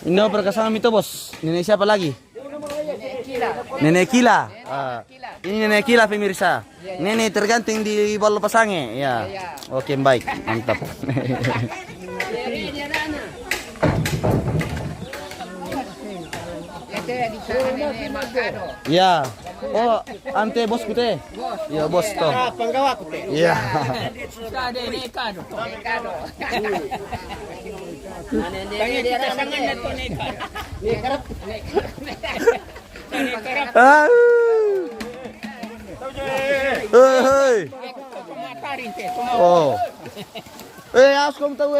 Ini perkasama itu bos. Nenek siapa lagi? Nenek Kila. Ini Nenek Kila pemirsa. Nenek tergantung di bal pasangnya. Ya. Oke baik, mantap. Ya. Oh, ante bosku teh. Ya bos toh. Penggawaku teh. Iya. Hei. Oh. Awas kamu tahu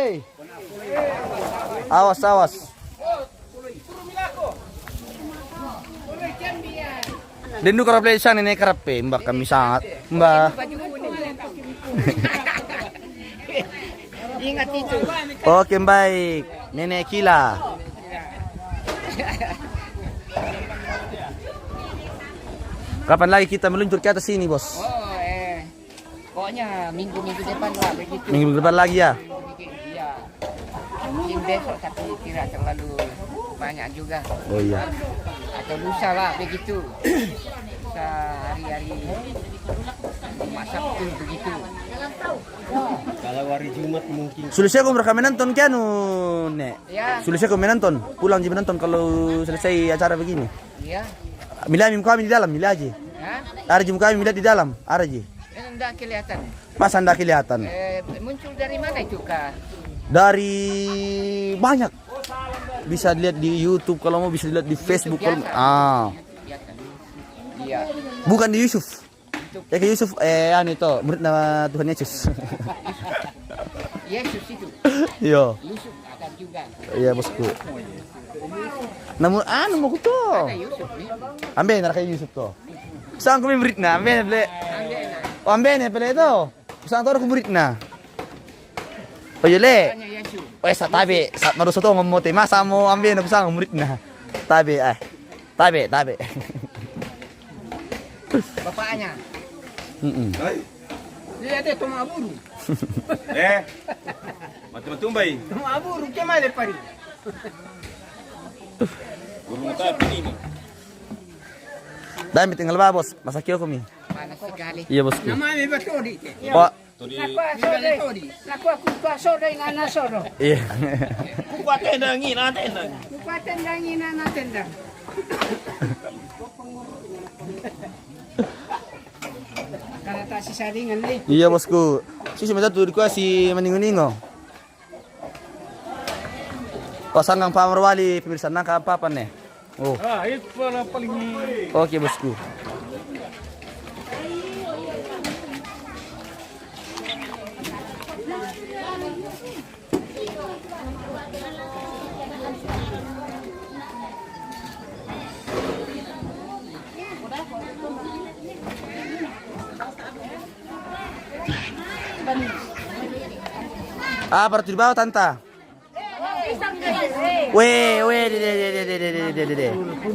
Awas, awas. Dendu kerap lesan ini kerap mbak kami sangat mbak. Ingat itu. Oke baik, Nenek Kila. Kapan lagi kita meluncur ke atas sini bos? Pokoknya minggu-minggu depan lah begitu. Minggu depan lagi ya? Iya. Mungkin besok tapi tidak terlalu banyak juga. Oh iya. Atau lusa lah begitu. Lusa hari-hari masak pun begitu. Kalau hari Jumat mungkin. Sulisnya aku mereka menonton kan Nek? Ya. Sulisnya aku menonton. Pulang aja menonton kalau selesai acara begini. Iya. Mila kami di dalam, mila aja. Hah? Ada jam kami mila di dalam, ada aja. Enggak kelihatan. Masa anda kelihatan? Muncul dari mana itu kak? Dari banyak. Bisa dilihat di YouTube kalau mau, bisa dilihat di Facebook kalau Iya. Bukan di Yusuf. Ya ke Yusuf anu itu murid nama Tuhan Yesus. Yesus itu. Iya. Yusuf ada juga. Iya bosku. Namun anu mau tuh. Ada Yusuf nih. Ambe nak kayak Yusuf tuh. Sang kami murid na, ambe beli. Oh ambe ne beli itu. Sang tahu aku murid na. Oh iya le. Tanya Yesus. Oh sa tabi, sa maruso to ngomong te masa mo ambe na sang murid na. Tabi Tabi. Bapaknya. Dia ada toma buru. Matu-matu bay. Toma buru ke mana pari? Burung tapi ini. Dami tinggal ba bos, masak kilo kami. Panas sekali. Iya bosku. Namanya betul di. Oh, Nakuha kupa sore nga na soro. iya. Kuat tendangin, tendang. Kupa tendangin na tendang. Karena tak si saringan nih. Iya bosku. Si minta tuh dikasih meningo-ningo. Pasanggang pamarwali pemirsa nangka apa nih? Oh. Itu paling. Oke bosku. Berarti di bawah tanta. Dede.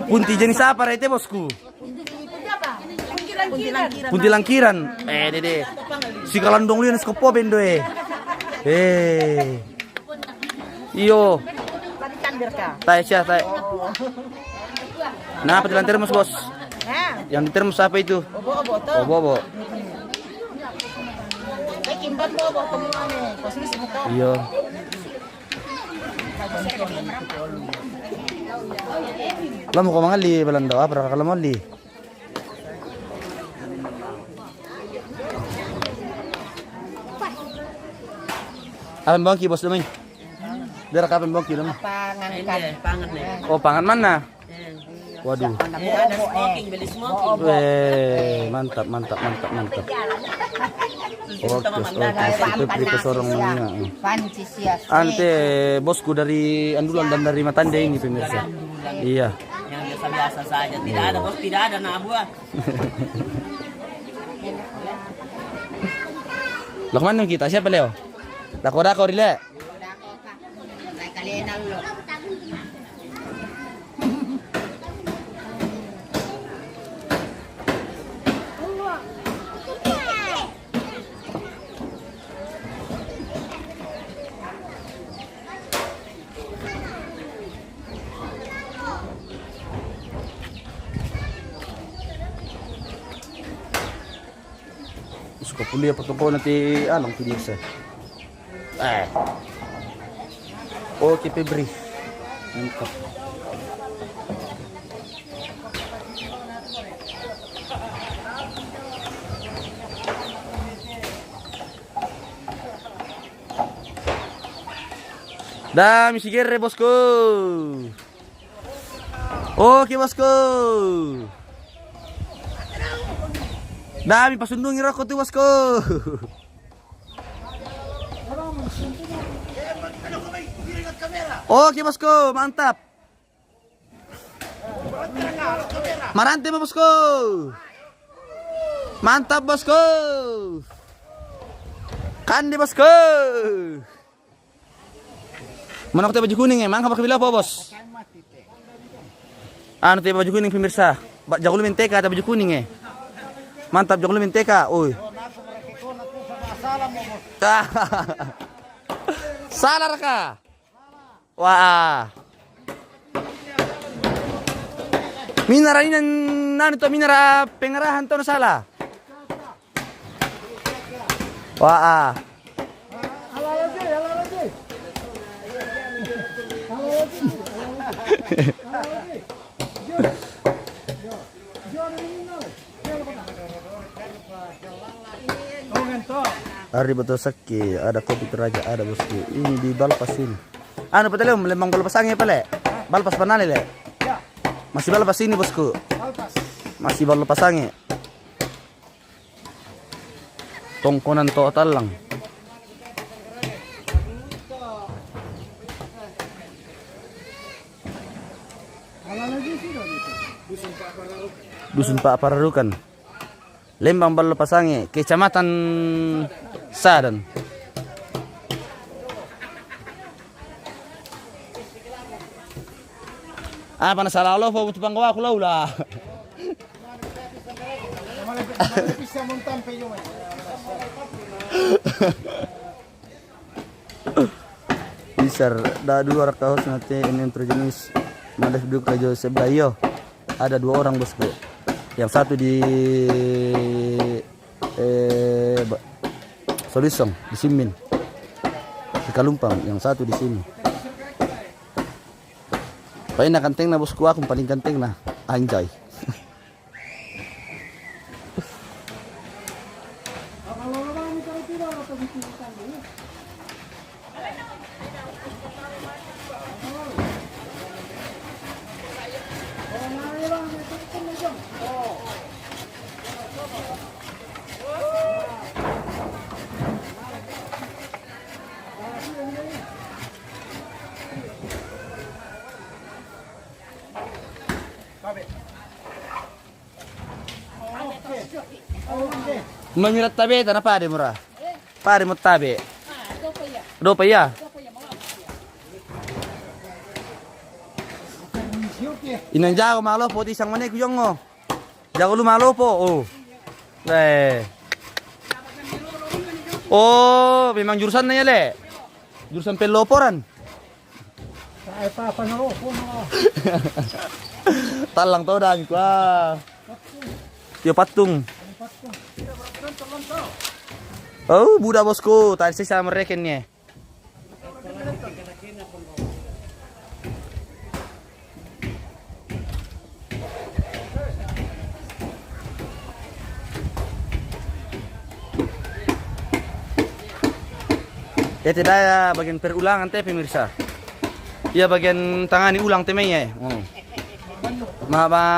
Punti jenis apa itu bosku? Puntilangkiran. Dede. Si kalandong lian skopo bendo Iyo. Tai. Nah, petilan termos bos. Yang di termos apa itu? Obo. Iya. Lah mau mangali balando apa kalau mau li. Apan bangki bos namanya? Biar kapan bangki namanya? Pangan nih. Oh, pangan mana? Waduh. Ada smoking, beli smoking. Mantap. Oke, itu sorongnya. Ante bosku dari Andulan dan dari Matande ini pemirsa. Iya. Yang biasa-biasa saja, tidak ada bos, tidak ada nabua. Lah mana kita? Siapa Leo? Dako rile. Suka kuliah patungko nanti anong pinisa. Oke, Febri. Mantap. Dah, misi gere bosku. Oke bosku. Dah, mi pasundungi rokok tuh bosku. Oke bosku, mantap. Marante bosku. Mantap bosku. Kandi bosku. Mana aku baju kuning emang apa kabila apa bos? Anu teh baju kuning pemirsa. Jago lu menteka ada baju kuning Mantap jago lu menteka. Oi. Salah ka? Wah. Minara ini nani to minara pengarahan to salah. Wah. Hari betul seki, ada kopi teraja, ada bosku. Ini di Balpas ini. Anu betul lembang Balpas angin pale. Balpas panale le. Masih Balpas ini bosku. Masih Balpas angin. Tongkonan total lang. Dusun Pak Pararukan. Lembang Balpasange, Kecamatan Sadan. Apa nasalah lo po tupang gawa ko laula. Bisar da dua rakahos nanti ini jenis Malef duduk Rajo Sebayo. Ada 2 orang bosku. Yang satu di Solisong di Simin di Kalumpang, yang satu di sini. Paling na kanteng na bosku, aku paling kanteng na anjay. Menyirat tabe tanah pade murah. Pade mo tabe. Do pa ya. Inang jago malo po ti isang manay kuyong mo. Jago lu malo po. Oh. Oh, memang jurusan na yale. Jurusan peloporan. Ay pa panoropo mo. Talang to dami ko. Yo patung. Oh, budak bosku, tadi saya merekennya. Ya tidak ya bagian perulangan teh pemirsa. Ya bagian tangani ulang temenya.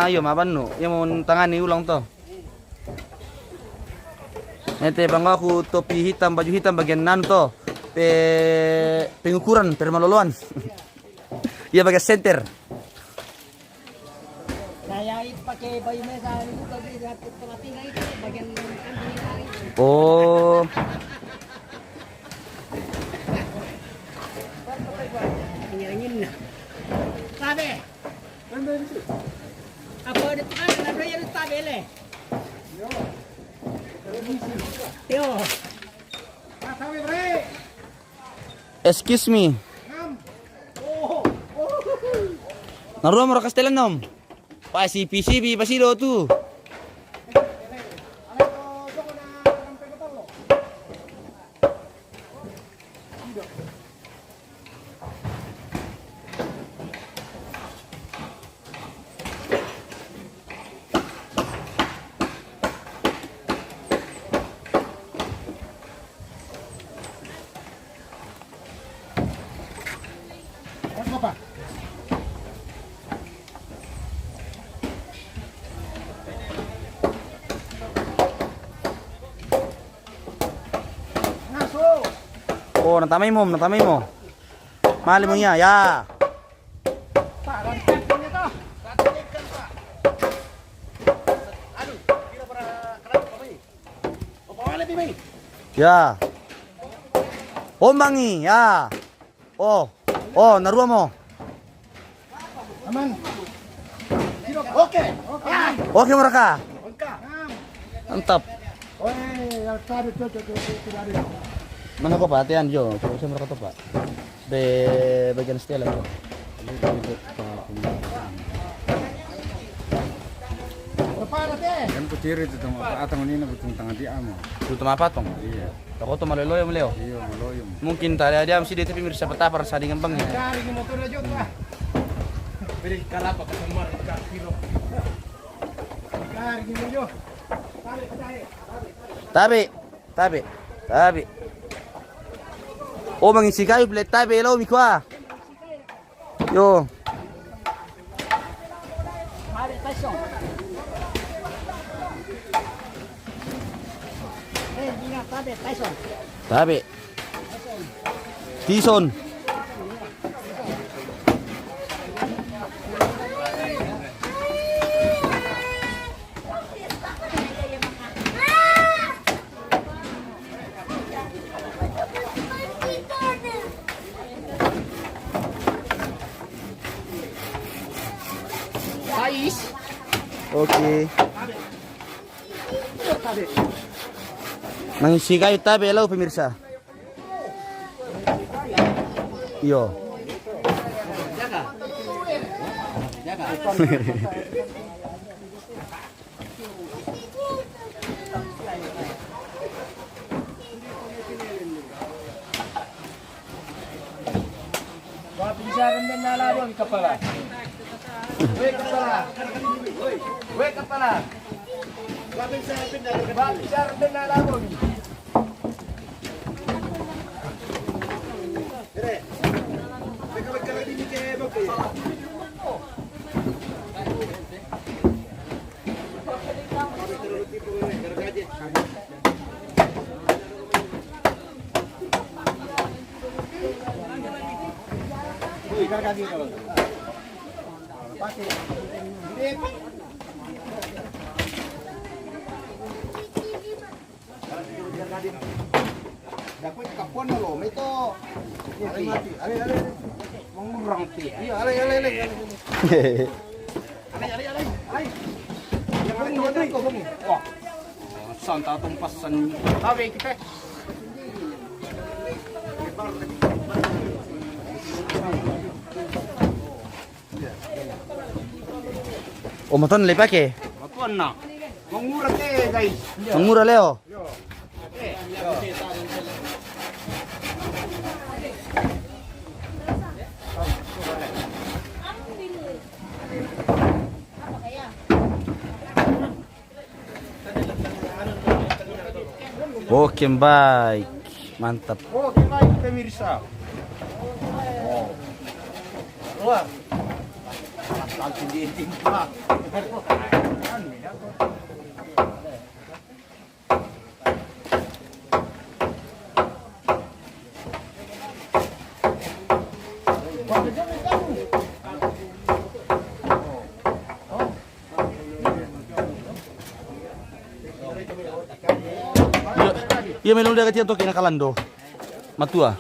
Yo mabanu, ya mau tangani ulang toh. Ente bang aku topi hitam, baju hitam bagian nanto pengukuran permaloluan. Ya bagian center. Saya pakai baju merah itu tapi itu bagian Oh. Ingin. Tabe. Apa ada yang tabe le? Yo. Excuse me. Naruh mo Castellan nom. PCB pasilo tu. Oh, natamay mo. Mali mo niya, ya. Ya. Oh, mangi, ya. Oh, naruwa mo. Oke, mereka. Mantap. Mana ko pa? Atiyan, Jo. Coba saya mereka to, Pak. Di bagian setia lang. Kan kutiri itu tong atang ini betul tengah dia mo. Tutum apa tong? Iya. Ako to maloloyo mo, Leo. Iya, maloyom. Mungkin tadi ada mesti di TV mirsa petapar sa dengan bang. Tabi. Oh, mangisi kayo plate tabi hello mikwa. Yo. Mari Tyson. Ingat Tyson. Tabi. Tison. Sais. Oke. Mangisi kayo tabi hello pemirsa. Yo. Bisaran din nalabon kepala. Weh kepala. Bisaran din nalabon. Dapat kapuan lo, itu. Mati. Ale. Mengurang ti. Iya, ale. Ale. Yang paling dua kok bang. Wah. Santa tumpasan. Tabi kita. Oh, moton lepak ke? Kapuan na. Mengurang ti, guys. Mangmura Leo. Oke, baik. Mantap. Oke, baik pemirsa. Wah. Langsung ditimpa. Iya melong dia kecil tuh kena kalando. Matua.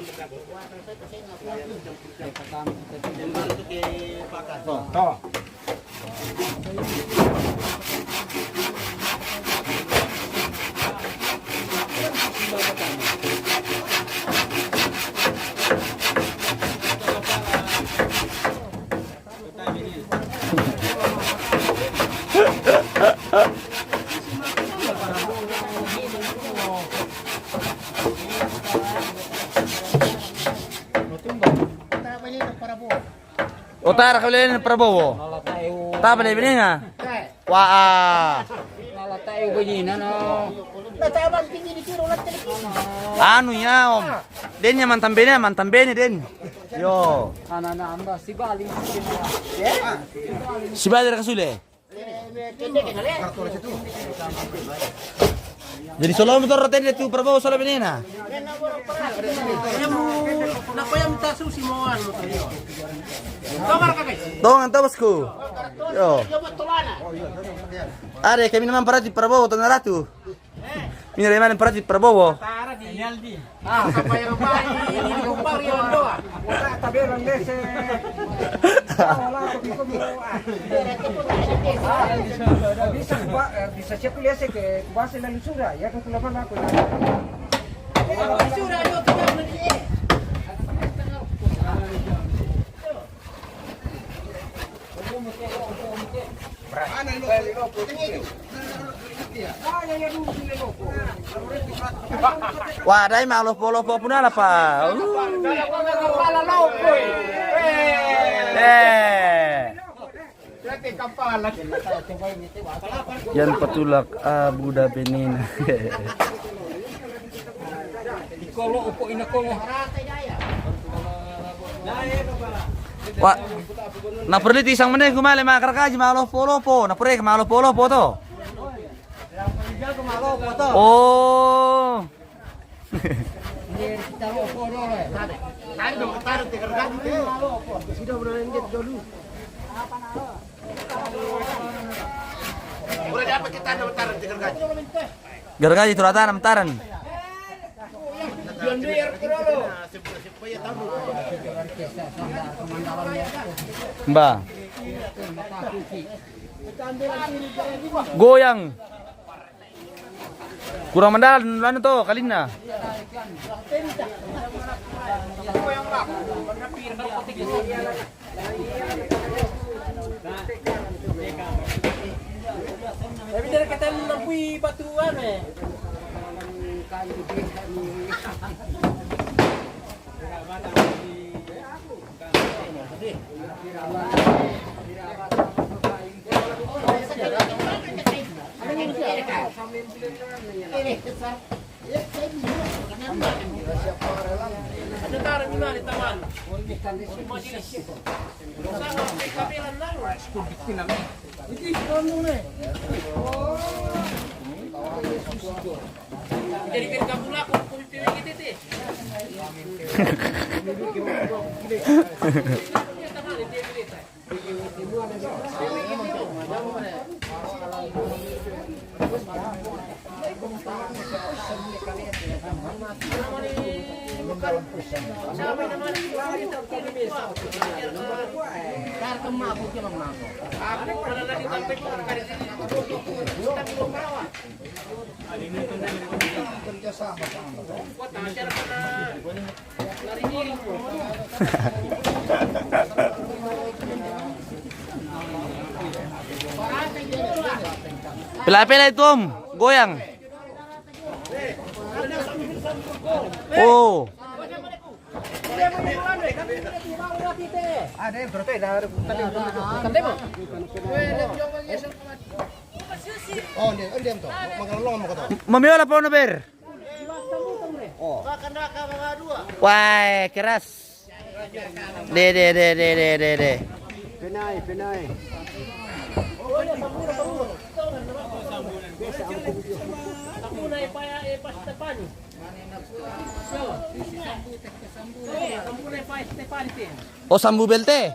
Utara kalian Prabowo. Tak boleh bini nga. Wah. Nala tayo begini no. Natawan tinggi di kiro lang Anu ya om. Den nya mantan bene den. Yo. Anak-anak amba si Bali. Si Badar kasule. Jadi solo motor roten itu Prabowo solo benena. Dongan to bosku. Yo. Are kami naman para di Prabowo to naratu. Minare man para di Prabowo. Bisa siapa lihat ke bahasa lalu sudah ya ke kulapan aku. Wah, dai malu polo-polo pun ala pa. Yan patulak Abu Dhabi nina. Wah, na perli isang meneh kumale makar kaji malo polo po, na perli malo polo po to. Oh. Gergaji turatan amtaran. Mbak. Goyang. Kurang mendalam lanu to kalina. Tapi dari kata nampui batuan jadi kan kamu laku kuliti gitu Pila-pila itu om, goyang. Oh. Ada yang berarti ada Oh, diam toh. Makan long mau kata. Mamiola pa ber. Oh. Wah, keras. De. Penai. Oh, sambu belte.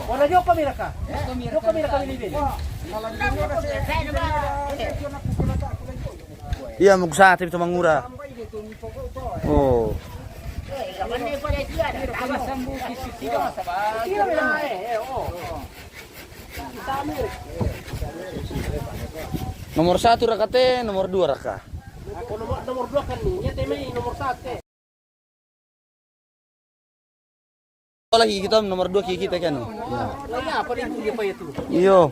Wala nyo kamera ka? Nyo kamera kami nilin. Iya, mugsatip sa mangura. Oh. Nomor 1 rakate, nomor 2 raka. Ako nomor 2 kan ni. Nya may nomor 1. Oh, lagi kita nomor 2 kita kan. Wala pa rin pa ito. Iyo.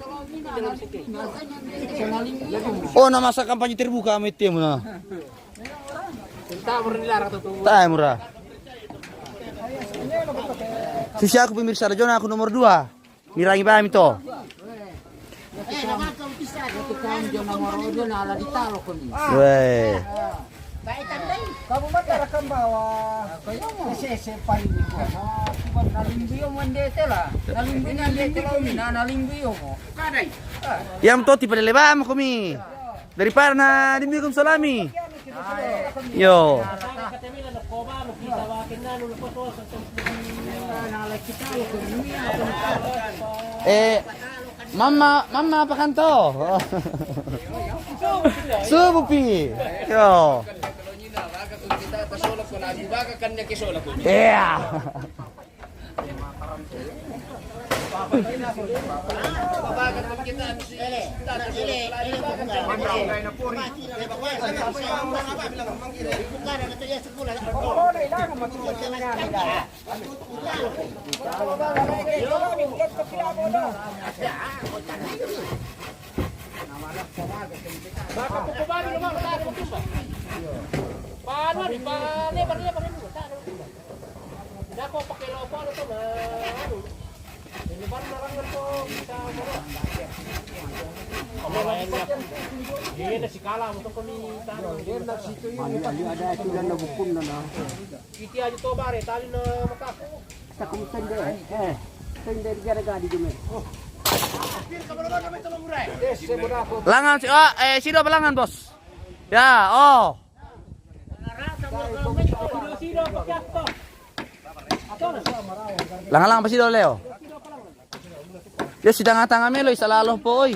Oh, nama sa kampanye terbuka kami temu na. Tentang menilarang tu. Tayo murah. Sisi aku pemirsa Rajon, aku nomor 2. Mirangi paham itu. Weh. Kamu matara kan bawa sese paling ko. Nalimbiyo mandete la. Nalimbiyo mandete la mina nalimbiyo mo. Kadai. Yang to tipe leba mo kami. Daripada na dimigum salami. Yo. Mama apa kanto? Subupi. Yo. Iya. Langan si sido pelangan bos. Ya, oh. Langan pa sido Leo. Ya sidang atang amelo isa lalo po oy.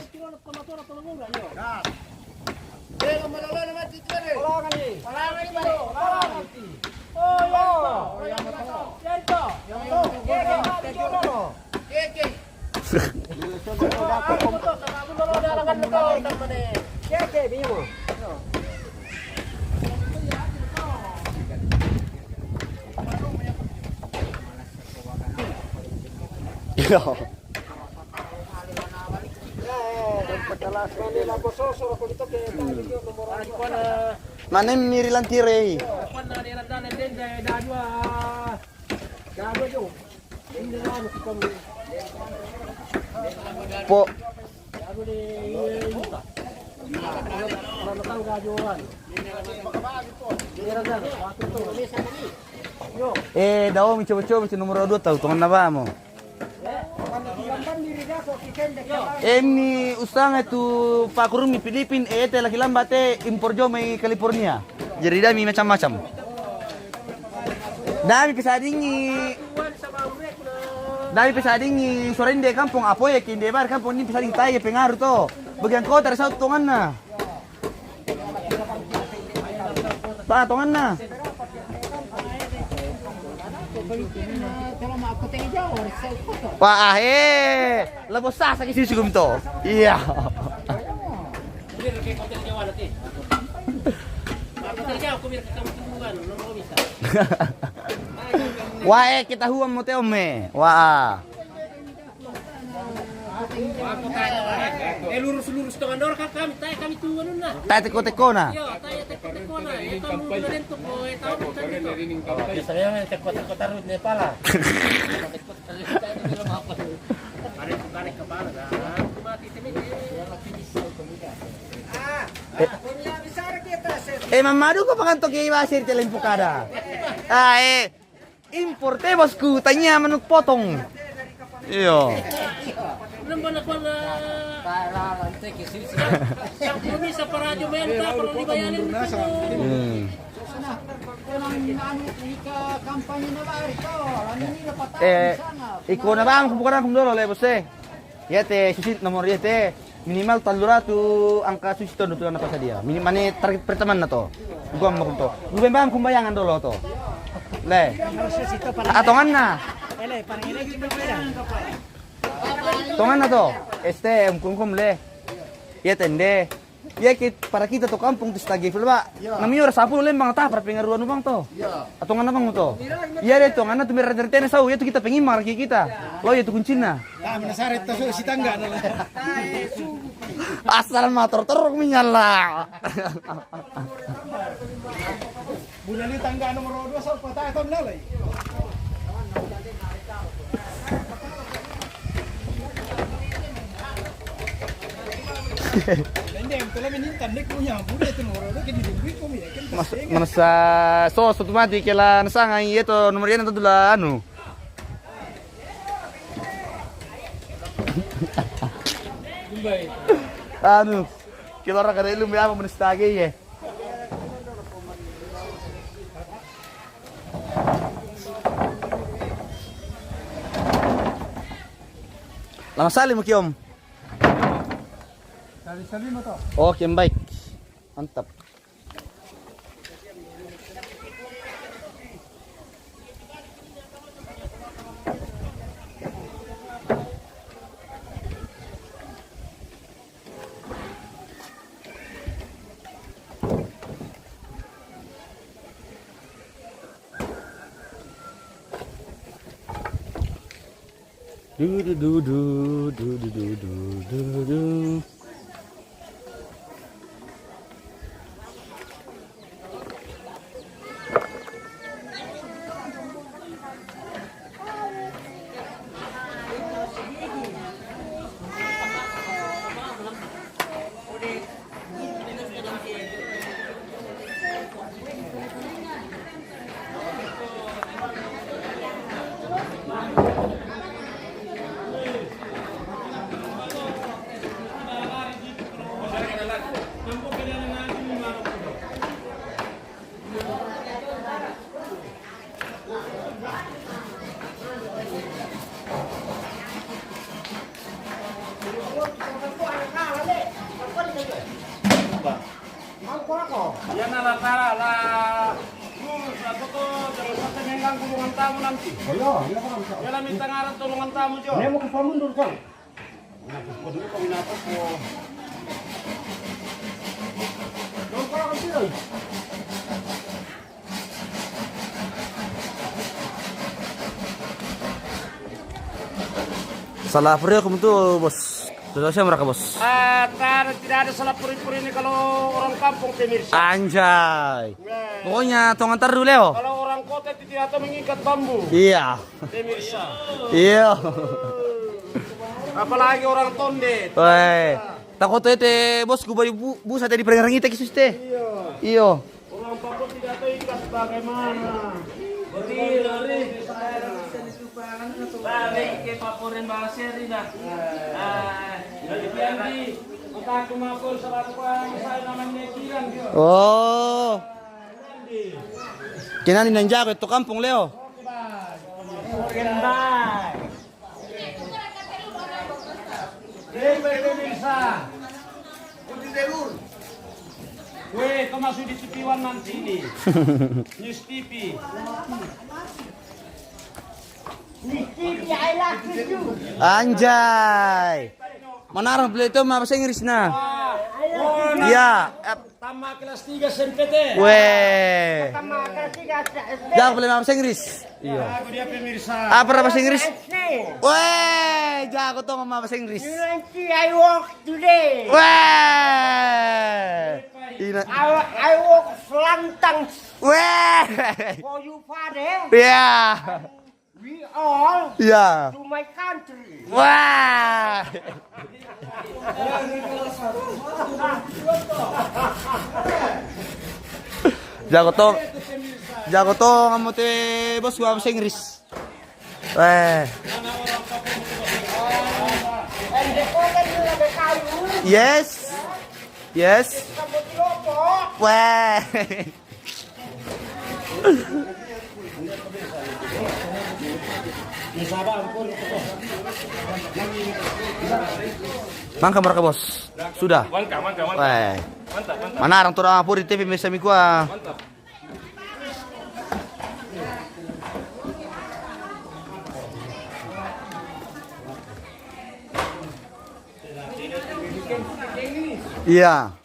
Yo. Mana mirilan tire. Po. Daw mi coba-coba nomor 2 tahu tungan na ba mo? Mi usang itu Pak Kurung mi Filipin lagi lambat impor jo mai California. Jadi dah mi macam-macam. Dami pesadingi sore di kampung apa ya kinde bar kampung ini pesading tai pengaruh to. Bagian kota rasa tongan na. Pa tongan na. Wah, lebih sah sakit sih sigum to. Iya. Wah, kita huam mo teo me. Wah. Lurus-lurus dengan dor kami tuan na. Tay teko-teko na. Yo, tay teko-teko na. Ito mo din to po. Ito mo din. Saya men teko-teko tarut ne pala. Balik ke pala dah. Mati temi. Mamadu ko pakanto kay Wasir Telempukada. Importe bosku, tanya manuk potong. Iyo. Nambah nakwan na yang belum bisa paradyo menta perlu dibayarin dito. Iko na ba ang kumpukan kung dolo le bosse. Yate susit nomor yate minimal 300 angka susit to na pa sa dia. Mani target pertama na to. Gua mo kunto. Gua ba ang kumbayangan dolo to. Le. Atongan na. Tongan na to. Kum le. Ya tende. Ya para kita to kampung tus tagi ba. Nami ora 10 lembang ta para pengaruan ubang to. Atongan na bang to. Ya de tongan na tumira tertene sau ya to kita pengimar kita. Lo ya to kuncina. Menasaret to si tangga na. Asal motor teruk minyala. Bulan ni tangga nomor 2 sa patay to nalay. Hindi, kalau menintan dek punya, boleh tu orang tu kini duit kau ya kan. Manasa sos otomatis kela nasanga itu nomor yan itu lah anu. Anu, kila orang kada ilmu apa menestagi ya. Lama sali mo Kiom. Sali mo to. Oke, baik. Mantap. Du du du du du du du du du du. Yan na latara la. Satu tu jangan sampai mengganggu gulungan tamu nanti. Ya lah minta ngaran tolongan tamu Jo. Dia mau ke mundur kan? Kau dulu kau minat aku. Kau kau sih. Salah pria kamu tuh bos. Sudah saya mereka bos. Tidak ada salah puri-puri ini kalau orang kampung pemirsa. Anjay. Pokoknya tong antar dulu Leo. Kalau orang kota tidak tahu mengikat bambu. Iya. Pemirsa. Iya. Apalagi orang tonde. Weh. Takut tete bos gue bari bu saya di perengarang kita kisus teh. Iyo. Orang kampung tidak tahu ikat bagaimana. Berdiri. Balik ke paporin bahasa dah. Jadi nanti aku makul selaku saya namanya Kiran. Oh. Kena ni nanjago itu kampung Leo. Gendai. Pemirsa. Weh, kau masuk di TV1 nanti ini. News TV. Anjay. Mana orang beli itu bahasa Inggris nah? Iya. Tama kelas 3 SMPT. Weh. Jangan boleh bahasa Inggris. Iya. Aku dia pemirsa. Apa bahasa Inggris? Weh, jago tuh ngomong bahasa Inggris. I walk today. Weh. I walk selantang Weh. for you father. Iya. We all Iya. to my country. Wah. Jago to kamu teh bos gua bahasa Inggris. And Weh. the other you have a kayu. Yes. Yes. Kamu tiropo. Weh. Mangka mereka bos. Sudah. Mantap. Weh. Mantap. Mana orang tua apa di TV bisa miku ah. Iya.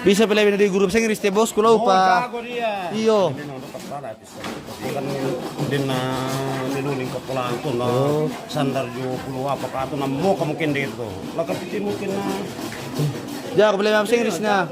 Bisa pala di guru bahasa Inggris teh bosku lo pa. Jago dia. Iyo. Kan din na niluling ka pula ito na sandar jo pulo apa ka ito na mo ka mungkin dito. Lakapitin mungkin na. Ja, aku belajar bahasa Inggris na.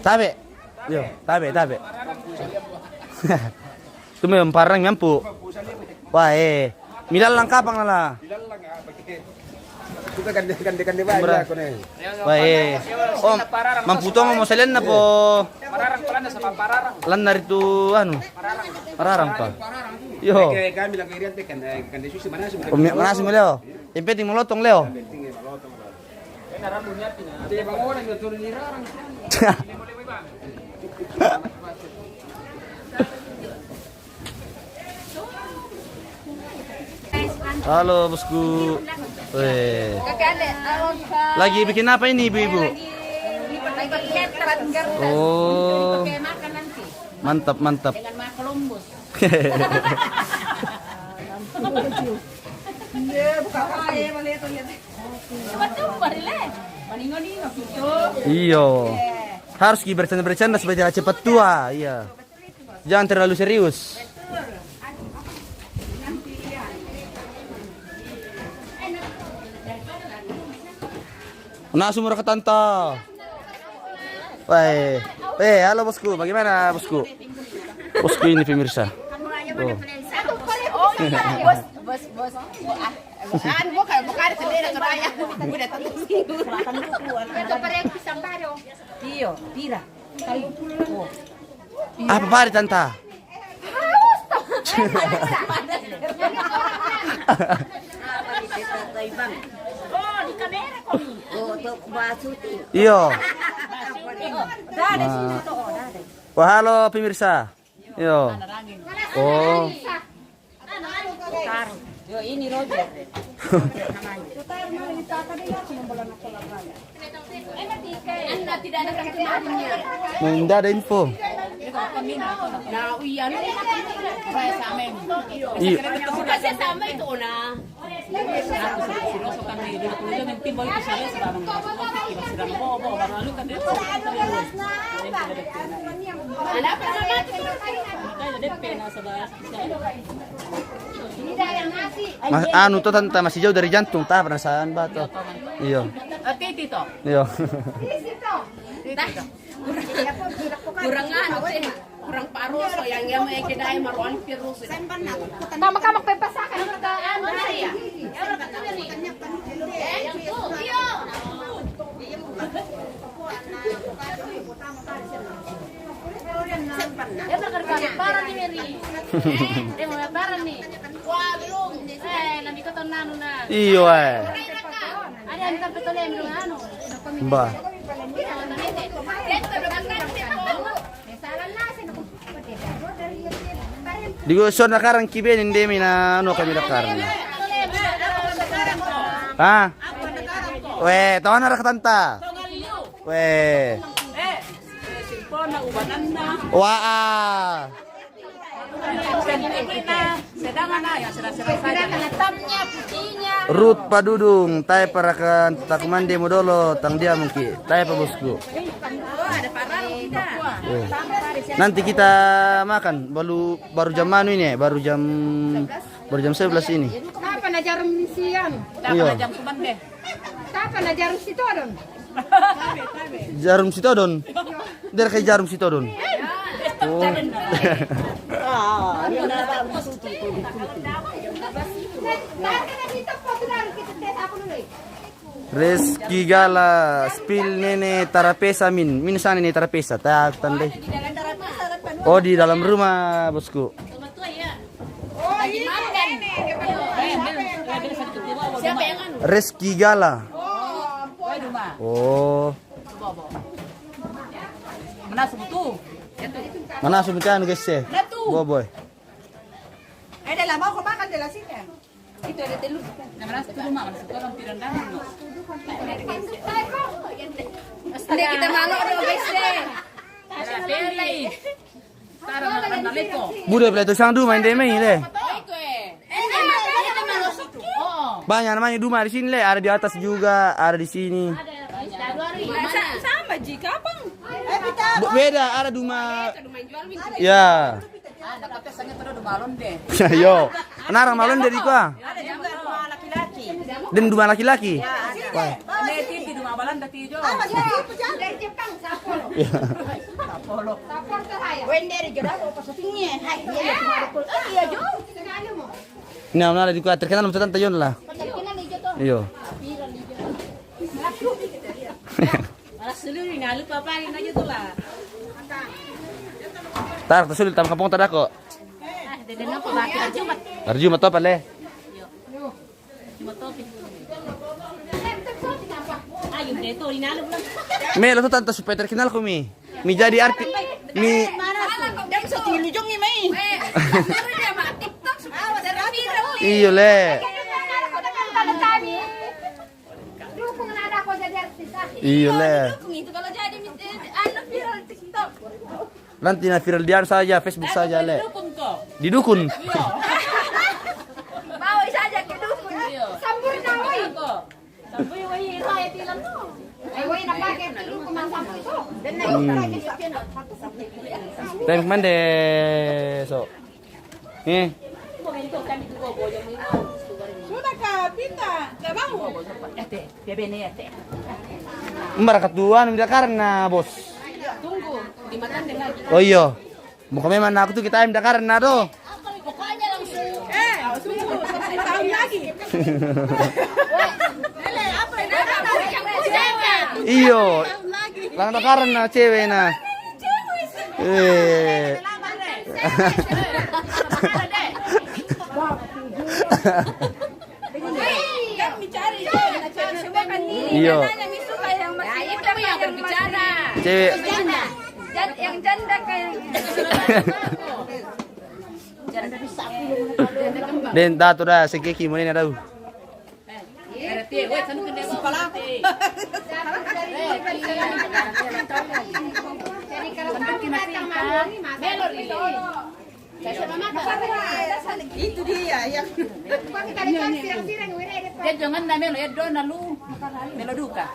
Tabe. Yo, tabe. Itu memang parang nyampu. Wah, milal lang kapang na la. Kita gande ba ko ne. Wah, oh, mamputong mo salen na po. Pararang pala na sa pampararang. Lan narito ano? Pararang pa. Yo. Kami lang irian te kan susi mana sum. Manasi mo Leo. Impeting mo lotong Leo. Di bangun ang turun ni rarang. Halo bosku. Weh. Lagi bikin apa ini ibu-ibu? Oh. Mantap. Dengan mak Columbus. Iyo. Harus bercanda-bercanda supaya tidak cepat tua. Iya. Jangan terlalu serius. Nah, sumur ke tante. Halo bosku, bagaimana bosku? Bosku ini pemirsa. Bos. Bukan sendiri ke raya. Udah tentu sih. Itu pareng pisang baru. Iyo, tira. Apa pari tante? Oh, di kamera kok. Oh, untuk basuti. Iyo. Dah. Wah, halo pemirsa. Iyo. Oh. Yo, ini Roger. Anda tidak ada pertemuannya. Tidak ada info. Nah, iya nih. Saya sama. Iya. Saya sama itu nah. Mas, anu tuh tante masih jauh dari jantung, tak perasaan batu. Iya. Titi toh. Iya. Kurang anu sih. Kurang paruh so yang may kidai maruan virus. Mama ka magpapasakan ng Ano ya? para ni Mary. Mo para ni. Wah, belum. Nabi ko to nano na. Iyo Ada yang terbetul yang ano. Ba. Digusod na karang kiben hindi mi na ano kami na karang. Ha? We, tawa na rakatanta. We. Waa. Rut padudung, tay parakan takumande modolo, tang dia mungkin, tay pa bosku. Nanti kita makan baru jam mana ini? Baru jam 11 ini. Kapan na jarum siang? Iya. Kapan na jarum sitodon? Jarum sitodon. Dari kayak jarum sitodon. Oh. Reski Gala, spill nene tarapesa min sana ini tarapesa, tak tandai. Oh di dalam rumah bosku. Reski Gala. Oh. Mana sebutan guys ya? Boboy. Ada lama kau makan de la sini. Itu ada telur. Hindi kita malo ano guys deh. Bude pala itu sang duma inde main le. Banyak namanya duma di sini le, ada di atas juga, ada di sini. Sama Ji, kapan? Beda, ada duma. Ya. Yo, narang malon dari gua. Ada juga dua laki-laki. Dan duma laki-laki. Wah. Di rumah balan dati jo. Dari Jepang Sapolo. Sapolo. Sapolo saya. Wende di jodoh apa setinggi? Hai, iya cuma iya jo. Ini mana di gua terkenal macam tante Yon lah. Terkenal di jodoh. Iyo. Malah seluruh nggak lupa apa aja tuh lah. Tar, tersulit tam kampung tadako. Dede na po laki na Jumat. Arju mato pale. Jumat to. Ayun dito inalo lang. Me lo tante supaya terkenal ko mi. Mi jadi arti mi Dan sa tilujong ni May. TikTok iyo le. Iyo le. Itu kalau jadi anak viral TikTok. Nanti na viral dia saja Facebook saja le. Dukun kok. Di dukun. Bawa saja ke dukun. Sampur na woi. Sampur woi saya bilang tuh. Woi na pakai dulu kuman sampur itu. Dan na pakai sapian. Time mande so. Sudah ka pinta. Trabaho. Ate, bebene ate. Mbarakat duan minta karena bos. Tunggu, dimakan dengan Oh iya. Muka memang aku tuh kita minta karena do. pokoknya langsung. Tunggu, 1 tahun lagi. Lele, apa ini? Iyo. Lang karena cewek na. Kan mencari semua kan ini. Iya. Nanya suka yang masih muda yang berbicara. Cewek. Yang janda kayak Den dato dah sekeki mo na daw. Itu dia yang dia jangan na melo edo na lu melo duka.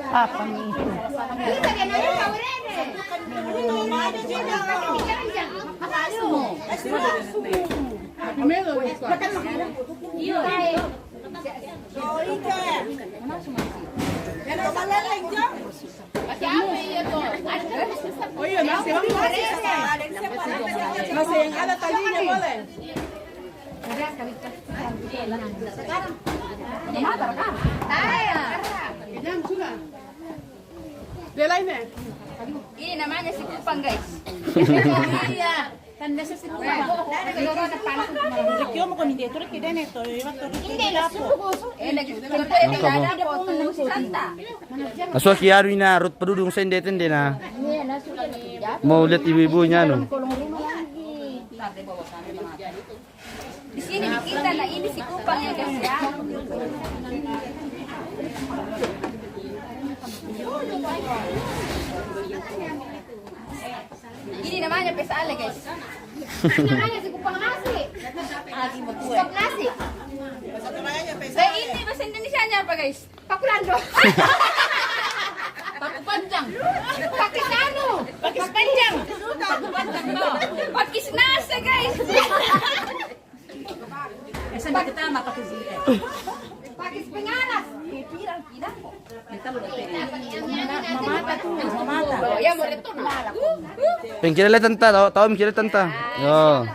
Apa nih? Oh iya, masih yang ada tadinya boleh. Ini namanya si kupang guys. Iya, tanda si kupang. Masuk kiaru na rut pedudung sende tende na. Mau lihat ibu-ibunya no. Di sini kita nah ini si kupang ya guys ya. Ini namanya pesale guys. Namanya si kupang nasi. Kupang nasi. Ini bahasa Indonesianya apa guys? Pakulando. Paku panjang. Pakis anu. Pakis panjang. Pakis nasi guys. Pakis pertama pakis ini. Pakis pengalas. Pirang-pirang kok. Mamata tuh, mamata. Ya mau itu nah. Pengkira tanta tahu mikir tanta. Yo.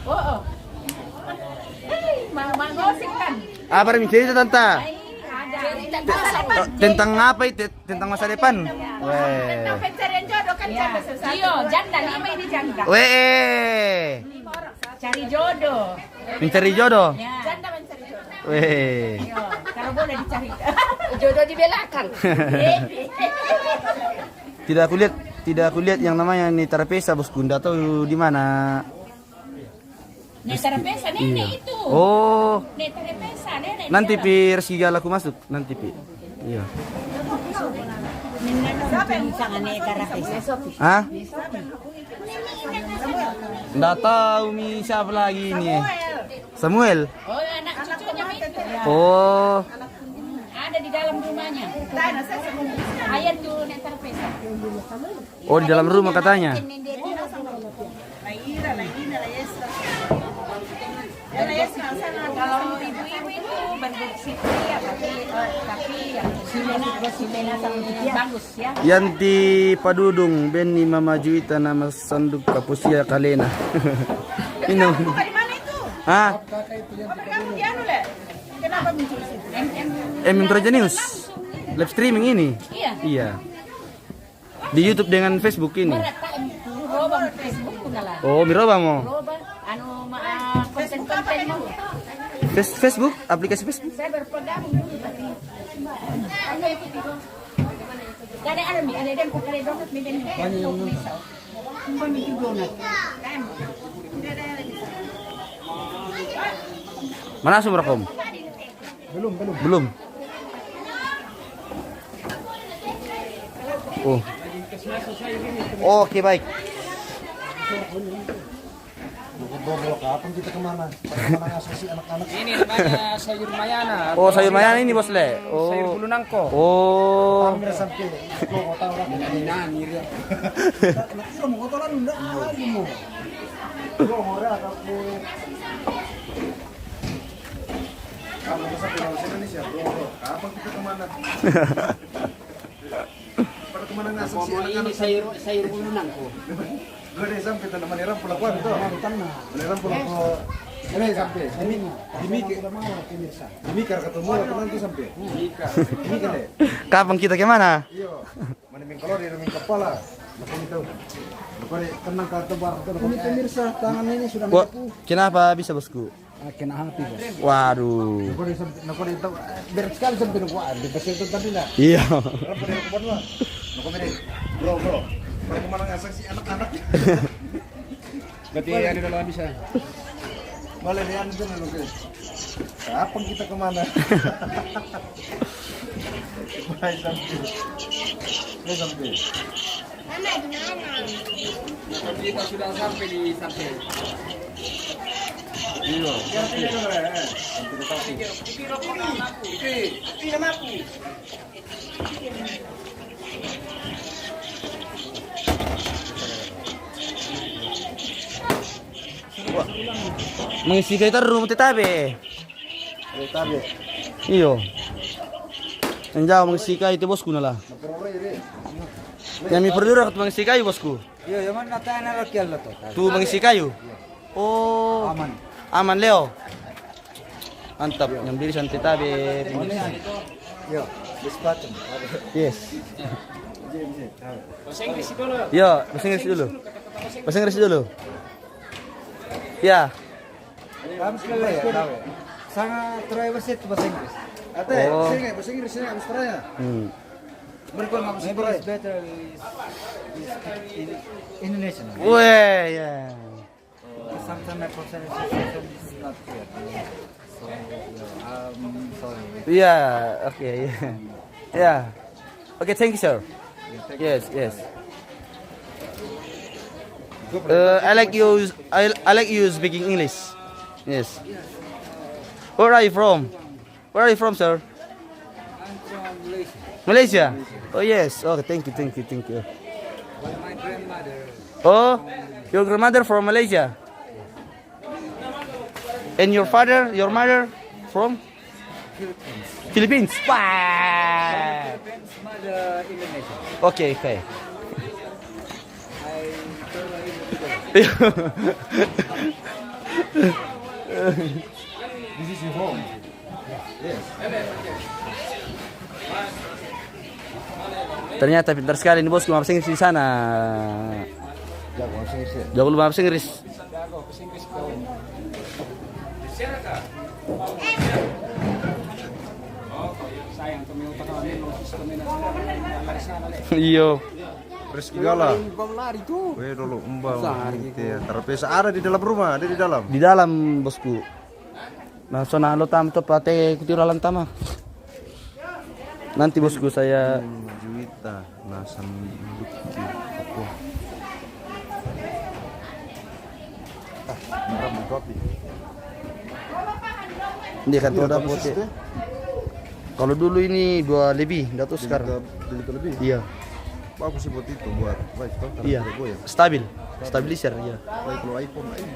Oh. Mangosik kan. Apa rin cerita tanta? Tentang apa itu? Tentang masa depan. Weh. Pencarian jodoh kan janda. Iya, janda 5 ini janda. Weh. Cari jodoh. Mencari jodoh. Janda mencari jodoh. Weh. Yo, kalau boleh dicari. Jodoh di belakang. Tidak aku lihat yang namanya Netra Pesa bosku. Nggak tahu di mana. Netra Pesa nenek itu. Oh, Netra Pesa nenek. nanti pi Resigala aku masuk nanti pi. Iya. Siapa yang sangat Netra Pesa? Hah? Nggak tahu mi siapa lagi ini. Samuel. Oh, anak cucunya itu. Oh, Ada di dalam rumahnya. Ayat tuh Netra Pesa. oh di dalam rumah katanya. Kalau ibu-ibu itu berbersih ya, tapi yang bagus ya. Yanti Padudung Benny Mama Juwita nama Sanduk Kapusia Kalena. Minum. Di mana itu? Hah? Kamu di anu le? Kenapa muncul di situ? Introja News. Live streaming ini. Iya. Iya. Di YouTube dengan Facebook ini. Roba Facebook pun lah. Oh, miroba mo. Roba anu konten-konten mo. Facebook, aplikasi Facebook. Saya berpegang dulu tadi. Ada army, ada dem pakai donat mi dem. Kami donat. Mana sumber kom? Belum. Oh. Oke, baik. Kapan kita kemana? Kemana ngasih anak-anak? Ini namanya sayur mayana. Oh, sayur mayana ini bos le. Oh. Sayur bulu nangko. Oh. Hampir sampai kau tahu lah. Nah, mirip. Nak mau kotoran enggak lagi mau. Kau mau aku. Kamu bisa pulang ke Indonesia, bro. Kapan kita kemana? Pada kemana ngasih si anak-anak? Ini sayur bulu nangko. Gue deh sampai tanah Maniram pulang kuat itu. Maniram pulang ke ini sampai Dimi ketemu nanti sampai. Dimi kan deh. Kapan kita ke mana? Iya. Mana mengkolor di rumah kepala. Macam itu. Lepas tenang ke tebar. Ini pemirsa tangan ini sudah Kok kenapa bisa bosku? kena hati bos. Waduh. Nako itu berat sekali sampai nako di pasir itu tadi lah. Iya. Berapa dari kebun lah. Nako beri. Bro. Kalau kemana ngasak si anak-anak. Berarti ada dalam bisa. Boleh dia anu tuh nako. Kapan kita kemana? Baik sampai. Mama di mana? Kita sudah sampai di sampai. Iya. Mengisi kita rumah tetabe. Tabe. Iyo. Yang jauh mengisi kayu itu bosku nala. Yang mi perdura kat mengisi kayu bosku. Iya, yang mana tanah rakyat lah tuh. Tu mengisi kayu. Oh. Aman. Aman Leo. Mantap. Yang diri santai tabe. Iya, despacho. Yes. Bahasa Inggris dulu. Yo, bahasa Inggris dulu. Bahasa Inggris dulu. Ya. Kamu sekali ya, tahu ya. Sangat terbaik itu bahasa Inggris. Ate, Oh. sini bahasa Inggris sini Australia. Mereka nggak bisa better in Indonesian. Weh, ya. Sometimes my pronunciation is not clear. So, sorry. Yeah, okay, yeah. Yeah. Okay, thank you, sir. Yes. I like you speaking English. Yes. Where are you from? Where are you from, sir? I'm from Malaysia. Malaysia. Oh yes. Okay, thank you. My grandmother. Oh, your grandmother from Malaysia. And your mother from Philippines. Wah. Mother Indonesia. Okay. I This is your home. Yes. Ternyata pintar sekali nih bosku bahasa Inggris di sana. Jago bahasa Inggris. Jago lu bahasa Inggris. Jago bahasa Inggris. Iyo. Reski gala. Weh dulu mbak. Terpesa ada di dalam rumah, ada di dalam. Di dalam bosku. Nah, sona lo tam to pate kutiralan tama. Nanti bosku saya Juwita, nasan duki. Ram kopi. dia kan tuh dapat. Kalau dulu ini 2 lebih, datuk sekarang. Lebih. Iya. Bagus sih buat itu, buat baik toh. Iya. Stabil. Stabilizer ya. Baik kalau iPhone lain.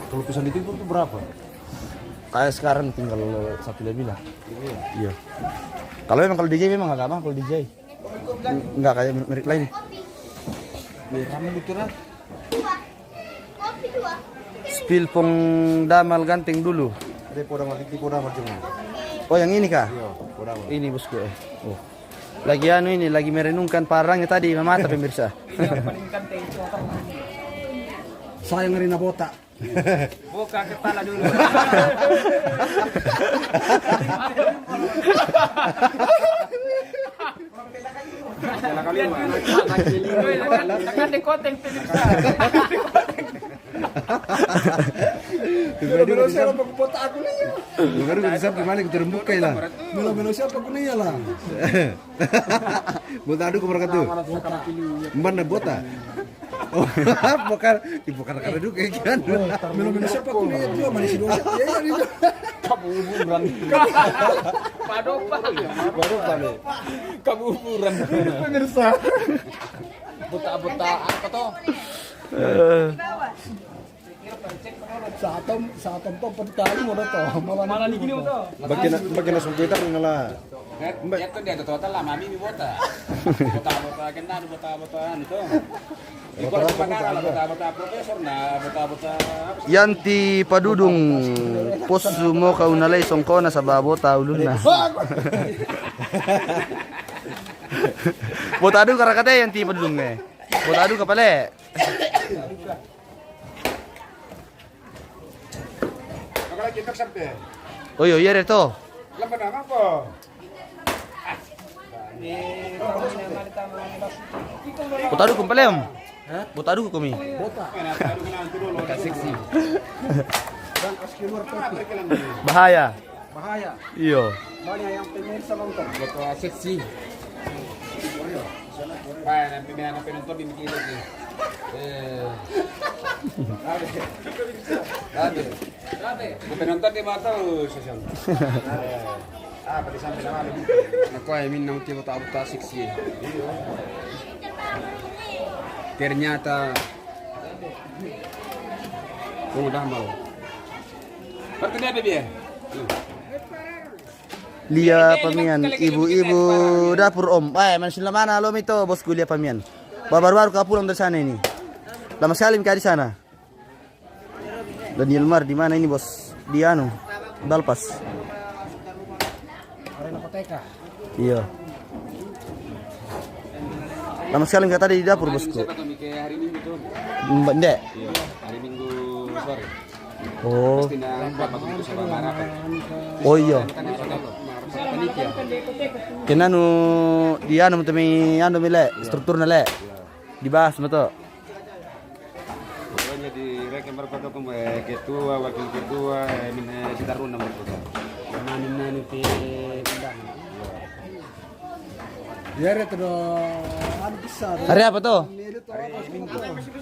Kalau pesan itu tuh berapa? Kayak sekarang tinggal 1 lebih lah. Iya. Kalau memang kalau DJ memang agak mahal kalau DJ. Enggak kayak merek lain. Kamu bicara? Spill pong damal ganteng dulu. Depo damal cuma. Oh yang ini kah? Iya, damal. Ini bosku. Oh. Lagi ini lagi merenungkan parangnya tadi mata pemirsa. Saya ngerina botak. Buka kepala dulu. Tekan di koteng pemirsa. Melo siapa aku botak aku nih? Baru bisa gimana kita rembuka lah. Melo siapa aku nih lah. Botak aduh keberkatu. Mana botak? Oh, bukan karena dulu kayak kan. Melo siapa aku nih itu manusia dosa. Ya itu. Kabuburan. Padopa. Kabuburan. Pemirsa. Buta-buta apa toh? Saat tempat pertali mau datang. Malah ni gini motor. Bagian langsung kita ngalah. Ya tuh dia total lah mami mi bota. Bota kena bota itu. Ikut pangkalan bota profesor nah bota Yanti padudung posu mo kaunalay songkona sa babota ulun na. Botado karakate yanti padudung eh. Botado kapale. Kita sampai. Oh yo yere to. Lamban na ako. Botado kumpale om. Botado ko kami. Bahaya. Iyo. bota seksi. Baik, nanti dia penonton di kiri ni. Ada. Penonton di mata sosial. Pada sampai nama lagi. Aku yang minum tiba bota seksi. Ternyata udah mau. Berarti apa dia? Lia pamian, ibu-ibu dapur om. Manusia mana lo itu bosku Lia pamian. Baru-baru kau pulang dari sana ini. Lama sekali kau di sana. Dan Yilmar di mana ini bos? Di anu, Dalpas. Arena Koteka. Iya. Lama sekali kau tadi di dapur bosku. Hari Minggu tuh. Ndek. Iya, hari Minggu sore. Oh. Pasti nak apa begitu sama Marapen. Oh iya. Panitia. Kena nu dia anu temi anu mile struktur nale. Dibahas betul. Pokoknya di rekem berpada ketua, wakil ketua, sitarun nomor ketua. Nani ti undangan. Ya itu anu besar. Hari apa tuh?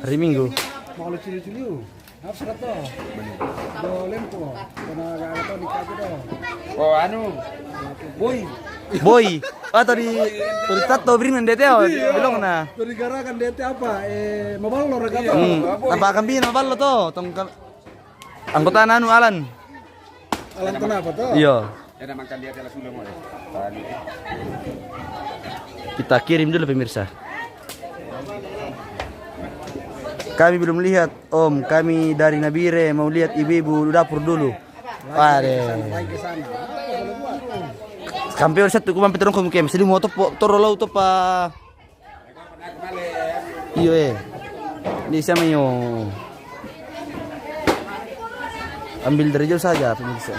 Hari Minggu. Mau lucu-lucu. Apa surat tuh? Do lempo. Kena agak tahu nikah itu doh. Oh anu. Boy. Tadi tato bring ndete belum na. Dari gara kan DT apa? Maballo ragata. Apa kambing maballo to? Tong anggota anu Alan. Alam kenapa tuh? Iya. Ada makan dia telah sudah mau. Kita kirim dulu pemirsa. Kami belum lihat Om, kami dari Nabire mau lihat ibu-ibu dapur dulu. Pare. Kampion satu kumam peterong kumkem. Sedih motor toro lau to pa. Iyo ini sama yo. Ambil dari jauh saja pemirsa.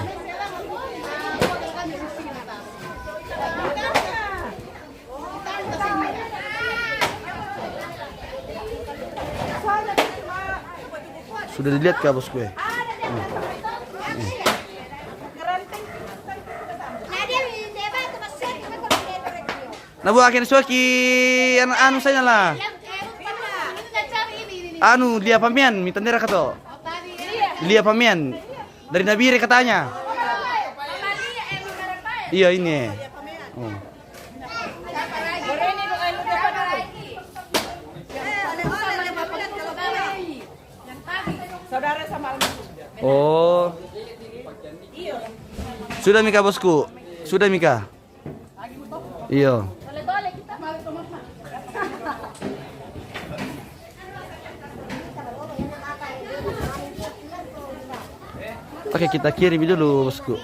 Sudah dilihat kah bos gue? Nah bu akhirnya suaki anu saya lah. Anu dia pamian, minta nera kato. Dia pamian dari Nabire katanya. Iya ini. Oh. Oh. Sudah Mika bosku. Sudah Mika. Iya. Oke kita kirim dulu bosku.